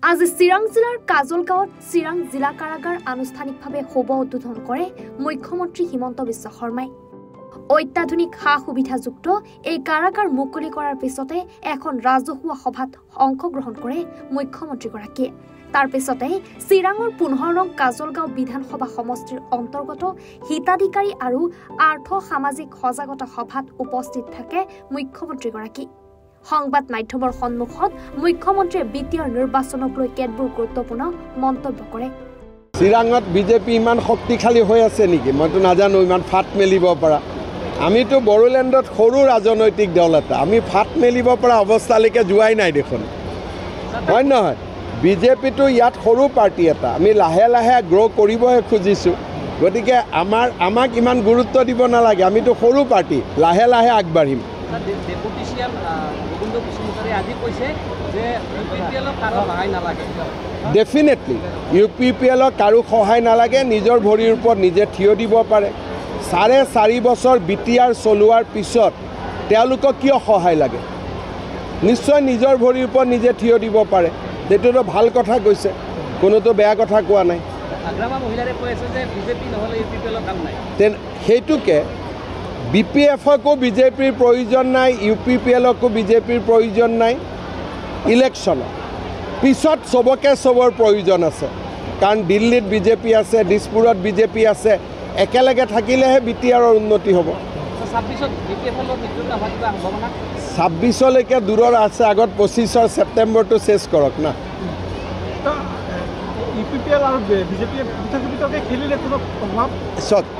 আজি চিৰাং জিলাৰ কাজলগাঁৱত চিৰাং জিলা কাৰাগাৰ আনুষ্ঠানিকভাৱে শুভ উদ্বোধন কৰে মুখ্যমন্ত্ৰী হিমন্ত বিশ্ব শৰ্মাই। অত্যাধুনিক সা-সুবিধাযুক্ত এই কাৰাগাৰ মুকলি কৰাৰ পিছতে এখন ৰাজহুৱা সভাত অংশগ্ৰহণ কৰে মুখ্যমন্ত্ৰীগৰাকীয়ে। তাৰ পিছতে চিৰাঙৰ 15 নং কাজলগাঁও বিধানসভা সমষ্টিৰ অন্তৰ্গত হিতাধিকাৰী আৰু আৰ্থ সামাজিক সজাগতা সভাত উপস্থিত থাকে মুখ্যমন্ত্ৰীগৰাকী। সংবাদ মাধ্যমৰ সন্মুখত মুখ্যমন্ত্ৰীয়ে বিটিআৰ নিৰ্বাচনক লৈ কেতবোৰ গুৰুত্বপূৰ্ণ মন্তব্য কৰে। চিৰাঙত বিজেপি ইমান শক্তিশালী হৈ আছে নেকি মইতো নাজানো, ইমান ফাট মেলিব পৰা। আমিতো বড়োলেণ্ডত সৰু ৰাজনৈতিক দল এটা, আমি ফাট মেলিব পৰা অৱস্থালৈকে যোৱাই নাই দেখোন, হয় নহয়? বিজেপিটো ইয়াত সৰু পাৰ্টি এটা, আমি লাহে লাহে গ্ৰ' কৰিবহে খুজিছোঁ। গতিকে আমাক ইমান গুৰুত্ব দিব নালাগে, আমিতো সৰু পাৰ্টি, লাহে লাহে আগবাঢ়িম। ডেফিনেটলি UPPLক কাৰো সহায় নালাগে, নিজৰ ভৰিৰ ওপৰত নিজে থিয় দিব পাৰে। 4.5 বছৰ BTR চলোৱাৰ পিছত তেওঁলোকক কিয় সহায় লাগে? নিশ্চয় নিজৰ ভৰিৰ ওপৰত নিজে থিয় দিব পাৰে, সেইটোতো ভাল কথা কৈছে, কোনোতো বেয়া কথা কোৱা নাই। সেইটোকে BPFকো বিজেপিৰ প্ৰয়োজন নাই, UPPLকো বিজেপিৰ প্ৰয়োজন নাই। ইলেকশ্যনত পিছত চবকে চবৰ প্ৰয়োজন আছে, কাৰণ দিল্লীত বিজেপি আছে, দিছপুৰত বিজেপি আছে, একেলগে থাকিলেহে BTRৰ উন্নতি হ'ব। 26লৈকে দূৰৰ আছে, আগত 25 ছেপ্টেম্বৰটো চেছ কৰক না।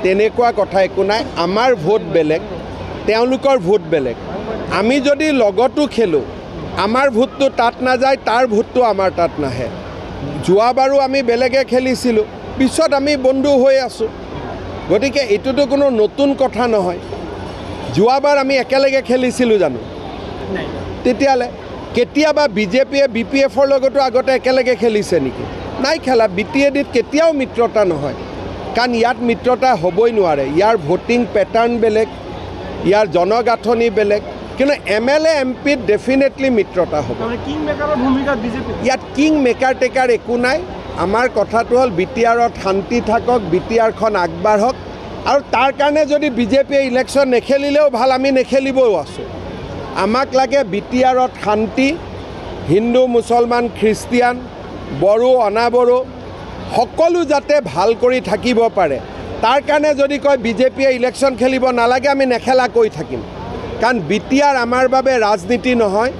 তেনেকুৱা কথা একো নাই, আমাৰ ভোট বেলেগ, তেওঁলোকৰ ভোট বেলেগ। আমি যদি লগতো খেলোঁ, আমাৰ ভোটটো তাত নাযায়, তাৰ ভোটটো আমাৰ তাত নাহে। যোৱাবাৰো আমি বেলেগে খেলিছিলোঁ, পিছত আমি বন্ধু হৈ আছোঁ। গতিকে এইটোতো কোনো নতুন কথা নহয়। যোৱাবাৰ আমি একেলগে খেলিছিলোঁ জানো? তেতিয়াহ'লে কেতিয়াবা বিজেপিয়ে BPFৰ লগতো আগতে একেলগে খেলিছে নেকি? নাই খেলা। BTADত কেতিয়াও মিত্ৰতা নহয়, কাৰণ ইয়াত মিত্ৰতা হ'বই নোৱাৰে। ইয়াৰ ভোটিং পেটাৰ্ণ বেলেগ, ইয়াৰ জনগাঁথনি বেলেগ, কিন্তু MLA MPত ডেফিনেটলি মিত্ৰতা হ'ব। ইয়াত কিং মেকাৰ টেকাৰ একো নাই। আমাৰ কথাটো হ'ল BTRত শান্তি থাকক, BTRখন আগবাঢ়ক, আৰু তাৰ কাৰণে যদি বিজেপিয়ে ইলেকশ্যন নেখেলিলেও ভাল, আমি নেখেলিবও আছোঁ। আমাক লাগে BTRত শান্তি, হিন্দু মুছলমান খ্ৰীষ্টিয়ান বড়ো অনাবড়ো সকলো যাতে ভাল কৰি থাকিব পাৰে। তাৰ কাৰণে যদি কয় বিজেপিয়ে ইলেকশ্যন খেলিব নালাগে, আমি নেখেলা কৈ থাকিম, কাৰণ BTR আমাৰ বাবে ৰাজনীতি নহয়।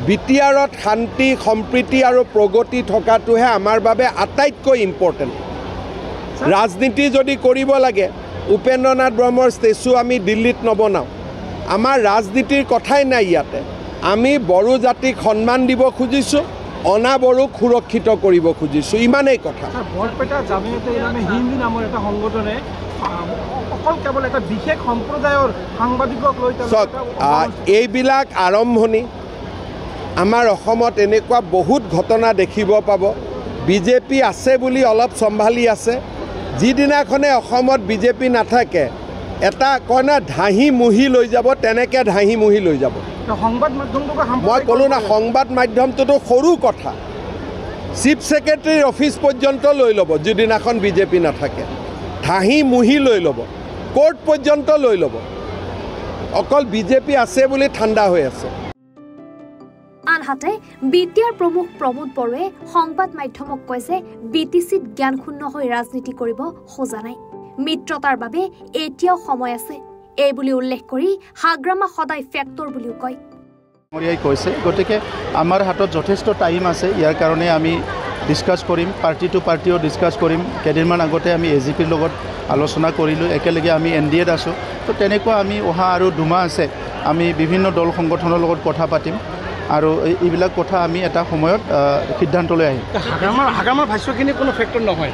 BTRত শান্তি সম্প্ৰীতি আৰু প্ৰগতি থকাটোহে আমাৰ বাবে আটাইতকৈ ইম্পৰ্টেণ্ট। ৰাজনীতি যদি কৰিব লাগে, উপেন্দ্ৰনাথ ব্ৰহ্মৰ ষ্টেচু আমি দিল্লীত নবনাওঁ। আমাৰ ৰাজনীতিৰ কথাই নাই ইয়াতে। আমি বড়ো জাতিক সন্মান দিব খুজিছোঁ, অনাবড়োক সুৰক্ষিত কৰিব খুজিছোঁ, ইমানেই কথা। বৰপেটা জামিয়াতে ইছলামী হিন্দু নামৰ এটা সংগঠনে অকল কেৱল এটা বিশেষ সম্প্ৰদায়ৰ সাংবাদিকক লৈ এইবিলাক আৰম্ভণি। আমাৰ অসমত এনেকুৱা বহুত ঘটনা দেখিব পাব। বিজেপি আছে বুলি অলপ চম্ভালি আছে, যিদিনাখনে অসমত বিজেপি নাথাকে এটা কয় না ধাহি মুহি লৈ যাব, তেনেকৈ ধাহি মুহি লৈ যাব। মই ক'লোঁ না, সংবাদ মাধ্যমটোতো সৰু কথা, চিফ ছেক্ৰেটাৰীৰ অফিচ পৰ্যন্ত লৈ ল'ব যিদিনাখন বিজেপি নাথাকে। ধাহি মুহি লৈ ল'ব, কোৰ্ট পৰ্যন্ত লৈ ল'ব। অকল বিজেপি আছে বুলি ঠাণ্ডা হৈ আছে। আনহাতে BTR প্ৰমুখ প্ৰমোদ বড়োৱে সংবাদ মাধ্যমক কয় যে BTCত জ্ঞানশূন্য হৈ ৰাজনীতি কৰিব খোজা নাই, মিত্ৰতাৰ বাবে এতিয়াও সময় আছে, এই বুলি উল্লেখ কৰি হাগ্ৰামা সদায় ফেক্টৰ বুলিও কয়। কৈছে, গতিকে আমাৰ হাতত যথেষ্ট টাইম আছে। ইয়াৰ কাৰণে আমি ডিছকাছ কৰিম, পাৰ্টি টু পাৰ্টিও ডিছকাছ কৰিম। কেইদিনমান আগতে আমি AGPৰ লগত আলোচনা কৰিলোঁ, একেলগে আমি NDAত আছোঁ। তো তেনেকুৱা আমি অহা আৰু 2 মাহ আছে, আমি বিভিন্ন দল সংগঠনৰ লগত কথা পাতিম, আৰু এইবিলাক কথা আমি এটা সময়ত সিদ্ধান্তলৈ আহিম। হাগ্ৰামাৰ ভাষ্যখিনি কোনো ফেক্টৰ নহয়।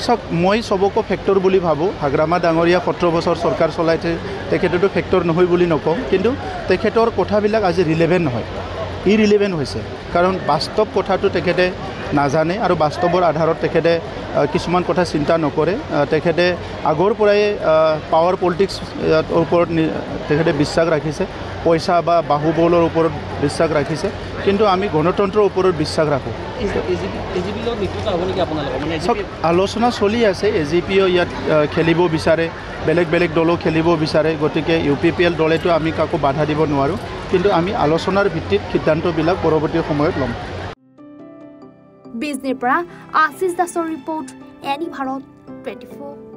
চাওক, মই চবকো ফেক্টৰ বুলি ভাবোঁ। হাগ্ৰামা ডাঙৰীয়া 17 বছৰ চৰকাৰ চলাইছে, তেখেতেতো ফেক্টৰ নহয় বুলি নকওঁ, কিন্তু তেখেতৰ কথাবিলাক আজি ৰিলেভেণ্ট নহয়, ইৰিলেভেণ্ট হৈছে। কাৰণ বাস্তৱ কথাটো তেখেতে নাজানে, আৰু বাস্তৱৰ আধাৰত তেখেতে কিছুমান কথা চিন্তা নকৰে তেখেতে আগৰ পৰাই পাৱাৰ পলিটিক্স ওপৰত তেখেতে বিশ্বাস ৰাখিছে পইচা বা বাহুবলৰ ওপৰত বিশ্বাস ৰাখিছে কিন্তু আমি গণতন্ত্ৰৰ ওপৰত বিশ্বাস ৰাখোঁ আলোচনা চলি আছে এজিপিও ইয়াত খেলিব বিচাৰে বেলেগ বেলেগ দলো খেলিব বিচাৰে গতিকে UPPL দলেতো আমি কাকো বাধা দিব নোৱাৰোঁ কিন্তু আমি আলোচনাৰ ভিত্তিত সিদ্ধান্তবিলাক পৰৱৰ্তী সময়ত ল'ম বিজনেৰ পৰা আশিষ দাসৰ ৰিপৰ্ট এনি ভাৰত 24